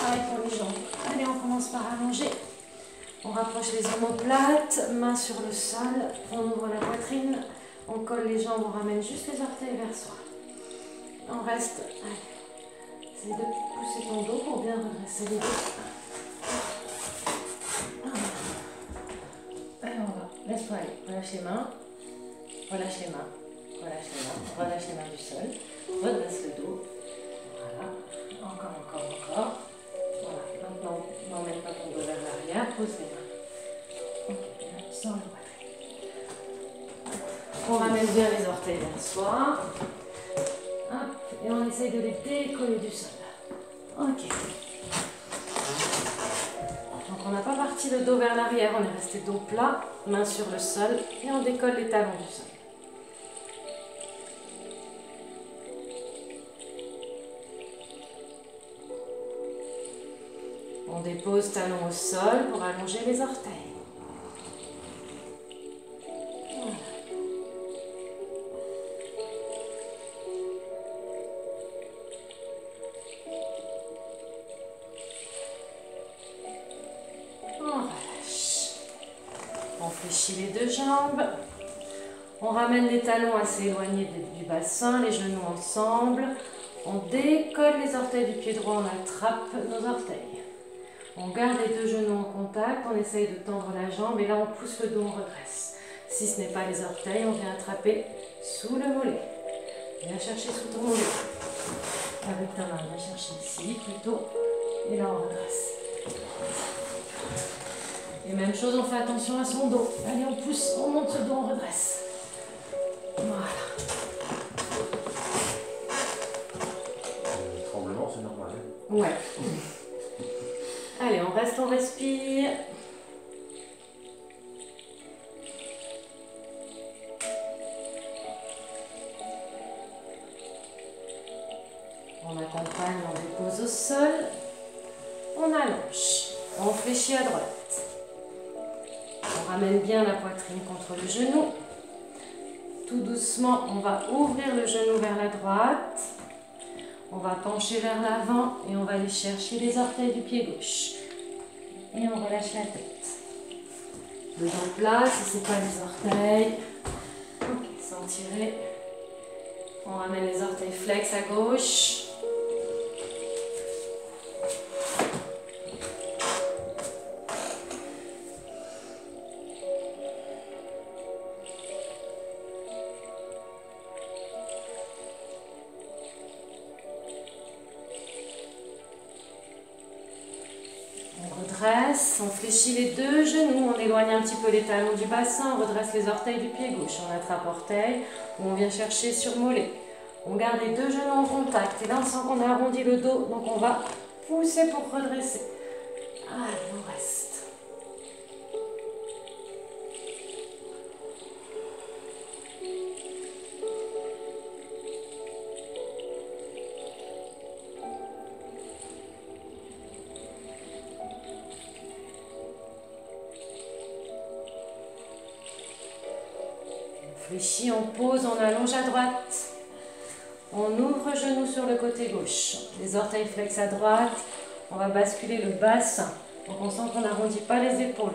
Pareil pour les jambes. Allez, on commence par allonger. On rapproche les omoplates, mains sur le sol, on ouvre la poitrine, on colle les jambes, on ramène juste les orteils vers soi. On reste, allez, essaye de pousser ton dos pour bien redresser les dos. Allez, on va, laisse-toi aller, relâche les mains, relâche les mains, relâche les mains, relâche les mains du sol, redresse le dos, voilà, encore. Voilà, maintenant, n'emmène pas ton dos vers l'arrière, pose les mains. Ok, là, sors le poitrine. On ramène bien les orteils vers soi. Hop, et on essaye de les décoller du sol. Ok. Donc on n'a pas parti le dos vers l'arrière, on est resté dos plat, main sur le sol, et on décolle les talons du sol. On dépose talons au sol pour allonger les orteils. Voilà. On relâche. On fléchit les deux jambes. On ramène les talons assez éloignés du bassin, les genoux ensemble. On décolle les orteils du pied droit, on attrape nos orteils. On garde les deux genoux en contact, on essaye de tendre la jambe et là on pousse le dos, on redresse. Si ce n'est pas les orteils, on vient attraper sous le mollet. Viens chercher sous ton mollet. Avec ta main, viens chercher ici plutôt. Et là on redresse. Et même chose, on fait attention à son dos. Allez, on pousse, on monte le dos, on redresse. Voilà. Le tremblement, c'est normal. Ouais. Allez, on reste, on respire. On accompagne, on dépose au sol. On allonge. On fléchit à droite. On ramène bien la poitrine contre le genou. Tout doucement, on va ouvrir le genou vers la droite. On va pencher vers l'avant et on va aller chercher les orteils du pied gauche. Et on relâche la tête. Le dos plat, si ce n'est pas les orteils. Ok, sans tirer. On ramène les orteils flex à gauche. On fléchit les deux genoux, on éloigne un petit peu les talons du bassin, on redresse les orteils du pied gauche, on attrape orteil, ou on vient chercher sur mollet. On garde les deux genoux en contact et là on sent qu'on a arrondi le dos, donc on va pousser pour redresser. Allez, on reste. Fléchis, on pose, on allonge à droite. On ouvre genou sur le côté gauche. Les orteils flex à droite. On va basculer le bassin. Donc on sent qu'on n'arrondit pas les épaules.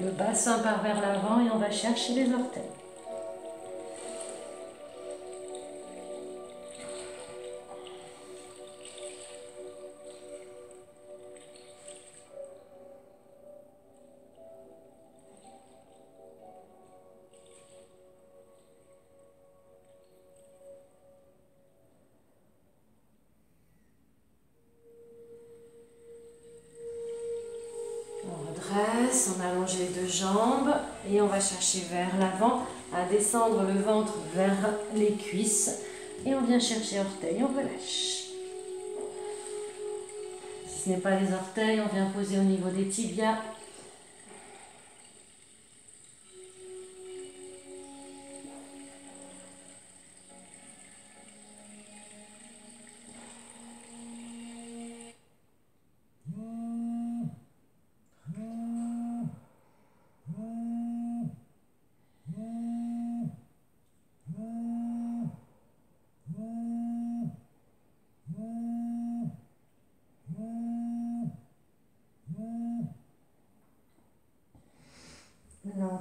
Le bassin part vers l'avant et on va chercher les orteils. On allonge les deux jambes et on va chercher vers l'avant à descendre le ventre vers les cuisses et on vient chercher orteils, on relâche. Si ce n'est pas les orteils, on vient poser au niveau des tibias.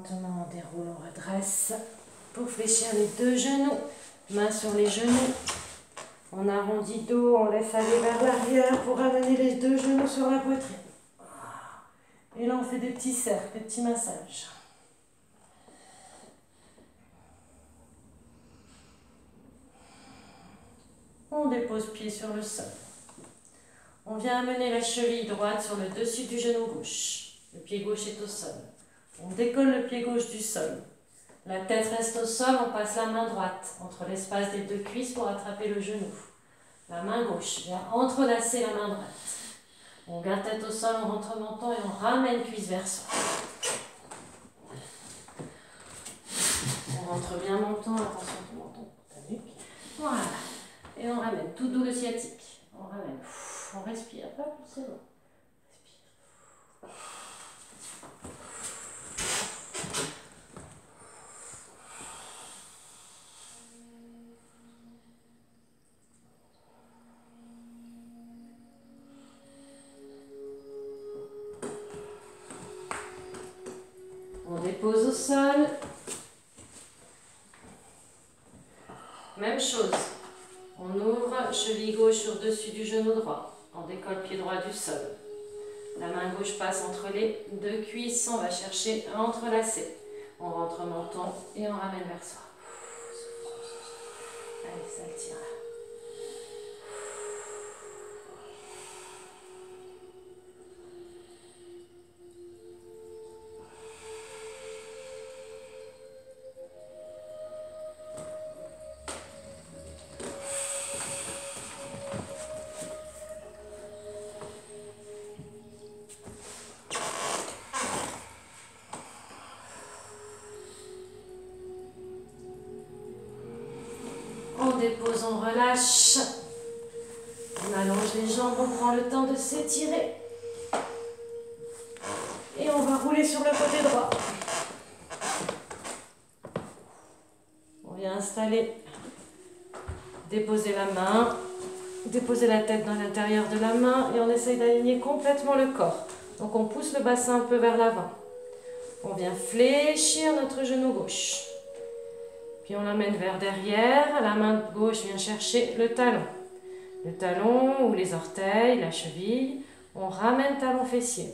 lentement, on déroule, on redresse pour fléchir les deux genoux. Mains sur les genoux. On arrondit dos, on laisse aller vers l'arrière pour amener les deux genoux sur la poitrine. Et là, on fait des petits cercles, des petits massages. On dépose pied sur le sol. On vient amener la cheville droite sur le dessus du genou gauche. Le pied gauche est au sol. On décolle le pied gauche du sol. La tête reste au sol, on passe la main droite entre l'espace des deux cuisses pour attraper le genou. La main gauche vient entrelacer la main droite. On garde tête au sol, on rentre menton et on ramène cuisse vers soi. On rentre bien menton, attention ton menton pour ta nuque. Voilà. Et on ramène tout doux le sciatique. On ramène. On respire. Hop, c'est bon. Respire. On dépose au sol. Même chose. On ouvre, cheville gauche sur dessus du genou droit. On décolle pied droit du sol. La main gauche passe entre les deux cuisses. On va chercher à entrelacer. On rentre menton et on ramène vers soi. Allez, ça le tire là. On dépose, on relâche. On allonge les jambes, on prend le temps de s'étirer. Et on va rouler sur le côté droit. On vient installer, déposer la main, déposer la tête dans l'intérieur de la main et on essaye d'aligner complètement le corps. Donc on pousse le bassin un peu vers l'avant. On vient fléchir notre genou gauche. Puis on l'amène vers derrière, la main gauche vient chercher le talon. Le talon ou les orteils, la cheville, on ramène talon fessier.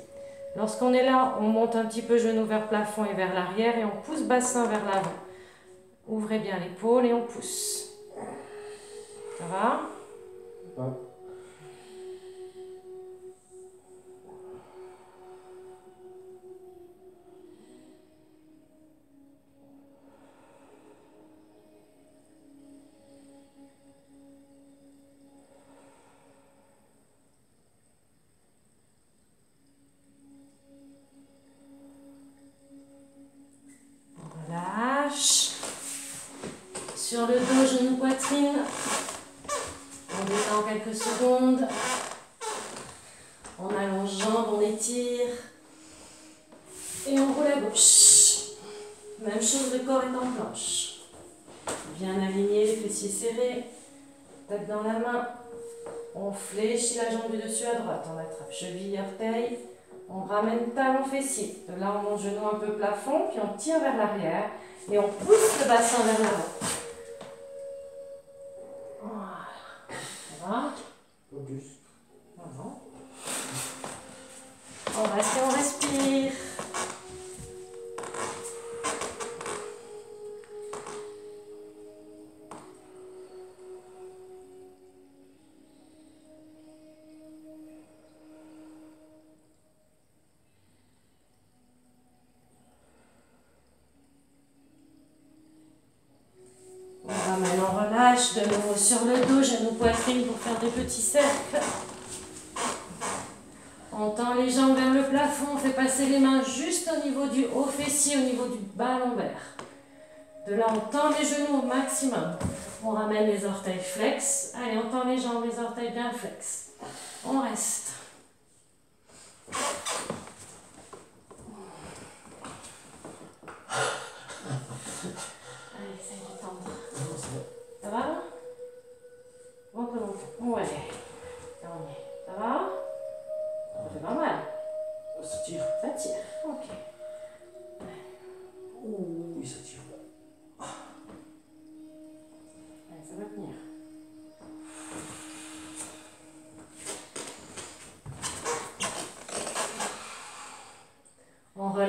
Lorsqu'on est là, on monte un petit peu genou vers plafond et vers l'arrière et on pousse bassin vers l'avant. Ouvrez bien l'épaule et on pousse. Ça va? Ouais. Relâche. Sur le dos, genou, poitrine. On détend quelques secondes. On allonge jambes, on étire. Et on roule à gauche. Même chose, le corps est en planche. Bien aligné, les fessiers serrés. Tête dans la main. On fléchit la jambe du dessus à droite. On attrape cheville, orteil. On ramène talon fessier. De là, on monte genou un peu plafond, puis on tire vers l'arrière. Et on pousse le bassin vers l'avant. Voilà. Ça va? Pas plus. Non. On reste et on respire. On ramène, on relâche de nouveau sur le dos, genou poitrine pour faire des petits cercles. On tend les jambes vers le plafond, on fait passer les mains juste au niveau du haut fessier, au niveau du bas lombaire. De là, on tend les genoux au maximum. On ramène les orteils flex. Allez, on tend les jambes, les orteils bien flex. On reste. Allez, essaye de tendre. Ça va? Un peu longtemps. Ouais. Ça va? Ça fait pas mal. Ça tire. Ça tire. Ok.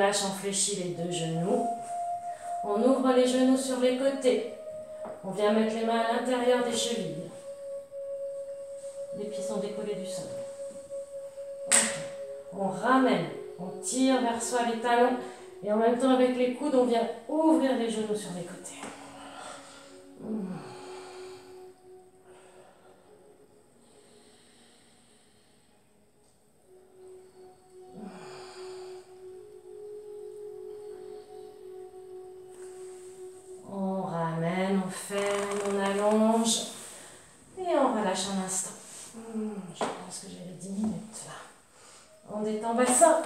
relâche, on fléchit les deux genoux. On ouvre les genoux sur les côtés. On vient mettre les mains à l'intérieur des chevilles. Les pieds sont décollés du sol. Okay. On ramène, on tire vers soi les talons. Et en même temps, avec les coudes, on vient ouvrir les genoux sur les côtés. On ramène, on ferme, on allonge. Et on relâche un instant. Je pense que j'ai les 10 minutes là. On détend bassin.